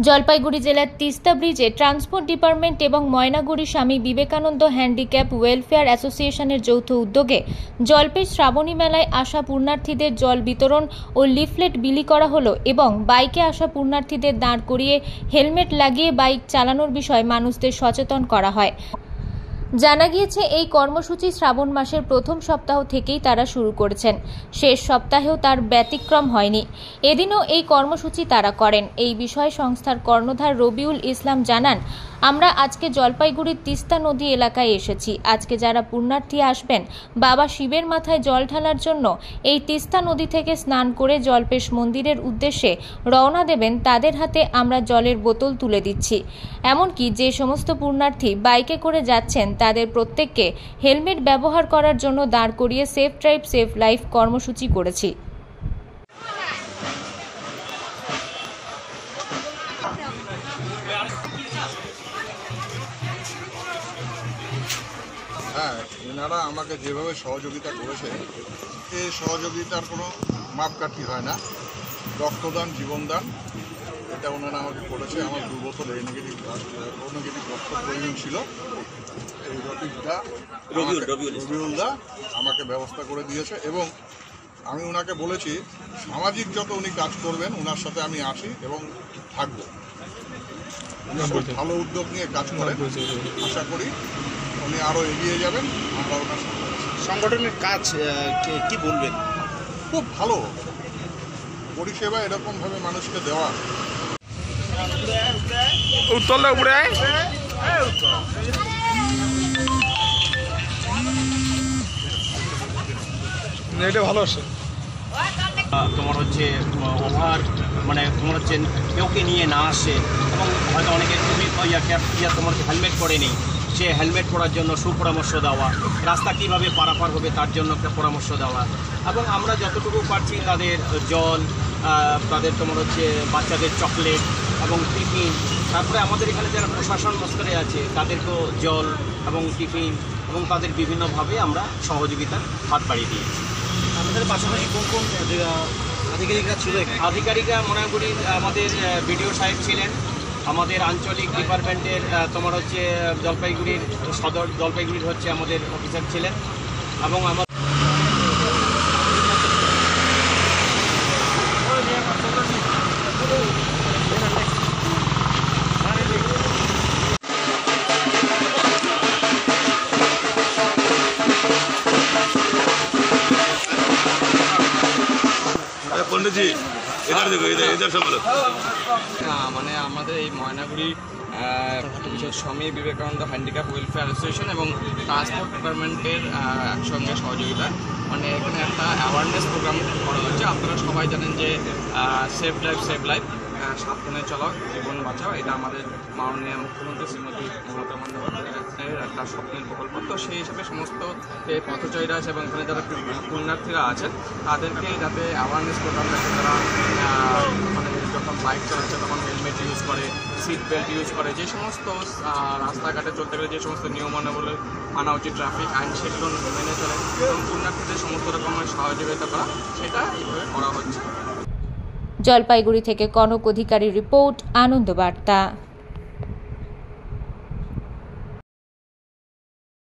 জলপাইগুড়ি জেলার তিস্তা ব্রিজে transport department এবং ময়নাগুড়ি স্বামী বিবেকানন্দ হ্যান্ডিক্যাপ ওয়েলফেয়ার অ্যাসোসিয়েশনের যৌথ উদ্যোগে জলপেশ শ্রাবণী মেলায় আসা পুণ্যার্থীদের জল বিতরণ ও লিফলেট বিলি করা হলো এবং বাইকে আসা পুণ্যার্থীদের দাঁড় করিয়ে হেলমেট লাগিয়ে বাইক চালানোর বিষয়ে মানুষদের সচেতন করা হয়। জানা গিয়েছে এই কর্মসূচি শ্রাবণ মাসের প্রথম সপ্তাহ থেকেই তারা শুরু করেছেন, শেষ সপ্তাহেও তার ব্যতিক্রম হয়নি। এদিনও এই কর্মসূচি তারা করেন। এই বিষয়ে সংস্থার কর্ণধার রবিউল ইসলাম জানান, আমরা আজকে জলপাইগুড়ির তিস্তা নদী এলাকায় এসেছি। আজকে যারা পুণ্যার্থী আসবেন বাবা শিবের মাথায় জল ঢালার জন্য এই তিস্তা নদী থেকে স্নান করে জলপেশ মন্দিরের উদ্দেশ্যে রওনা দেবেন, তাদের হাতে আমরা জলের বোতল তুলে দিচ্ছি। এমনকি যে সমস্ত পুণ্যার্থী বাইকে করে যাচ্ছেন তাদের প্রত্যেককে হেলমেট ব্যবহার করার জন্য দাঁড় করিয়ে সেফ ড্রাইভ সেফ লাইফ কর্মসূচি করেছি। হ্যাঁ, এনারা আমাকে যেভাবে সহযোগিতা করেছে এই সহযোগিতার কোনো মাপকাঠি হয় না। রক্তদান জীবনদান, এটা ওনারা আমাকে করেছে। আমার 2 বোতল নেগেটিভ রক্ত প্রয়োজন ছিল। এই রবিউলদা আমাকে ব্যবস্থা করে দিয়েছে এবং আমি ওনাকে বলেছি সামাজিক যত উনি কাজ করবেন ওনার সাথে আমি আসি এবং থাকবো। উনি খুব ভালো উদ্যোগ নিয়ে কাজ করেন, আশা করি উনি আরও এগিয়ে যাবেন। আমরা ওনার সংগঠনের কাজ কি বলবেন? খুব ভালো পরিষেবা এরকমভাবে মানুষকে দেওয়া। এটা ভালো আছে। তোমার হচ্ছে ওভার মানে তোমার হচ্ছে কেউকে নিয়ে না আসে এবং হয়তো অনেকে তোমার হেলমেট পরেনি, সে হেলমেট পরার জন্য সুপরামর্শ দেওয়া, রাস্তা কীভাবে পারাপার হবে তার জন্য একটা পরামর্শ দেওয়া এবং আমরা যতটুকু পারছি তাদের জল, তাদের তোমার হচ্ছে বাচ্চাদের চকলেট এবং টিফিন, তারপরে আমাদের এখানে যারা প্রশাসন স্তরে আছে তাদেরকেও জল এবং টিফিন এবং তাদের বিভিন্নভাবে আমরা সহযোগিতার হাত বাড়িয়ে দিয়েছি। আমাদের পাশাপাশি কোন কোন আধিকারিকরা ছিল? আধিকারিকরা ময়নাগুড়ির আমাদের বিডিও সাহেব ছিলেন, আমাদের আঞ্চলিক ডিপার্টমেন্টের তোমার হচ্ছে জলপাইগুড়ির সদর জলপাইগুড়ির হচ্ছে আমাদের অফিসার ছিলেন এবং আমার पंडित इधर देखो, इधर सब लोग। মানে আমাদের এই Maynaguri Swami Vivekananda handicap welfare association এবং ট্রান্সপোর্ট ডিপার্টমেন্টের একসঙ্গে সহযোগিতা মানে এখানে একটা অ্যাওয়ারনেস প্রোগ্রাম করা হচ্ছে। আপনারা সবাই জানেন যে সেফ ড্রাইভ সেভ লাইফ, সাবধানে চলাও জীবন বাঁচাও, এটা আমাদের মাননীয় মুখ্যমন্ত্রী শ্রীমতী মমতা বন্দ্যোপাধ্যায়ের একটা স্বপ্নের প্রকল্প। তো সেই হিসাবে সমস্ত পথচারীরা আছে এবং এখানে যারা পুণ্যার্থীরা আছেন তাদেরকে যাতে অ্যাওয়ারনেস প্রোগ্রাম থাকে, তারা মানে যখন বাইক চালাচ্ছে তখন হেলমেট ইউজ করে, সিট বেল্ট ইউজ করে, যে সমস্ত রাস্তাঘাটে চলতে গেলে যে সমস্ত নিয়মানুবর্তিতা মানা উচিত ট্রাফিক আইন সেগুলো মেনে চলে এবং পুণ্যার্থীদের সমস্ত রকমের সহযোগিতা করা, সেটা এইভাবে করা হচ্ছে। জলপাইগুড়ি থেকে কনক অধিকারী রিপোর্ট, আনন্দ বার্তা।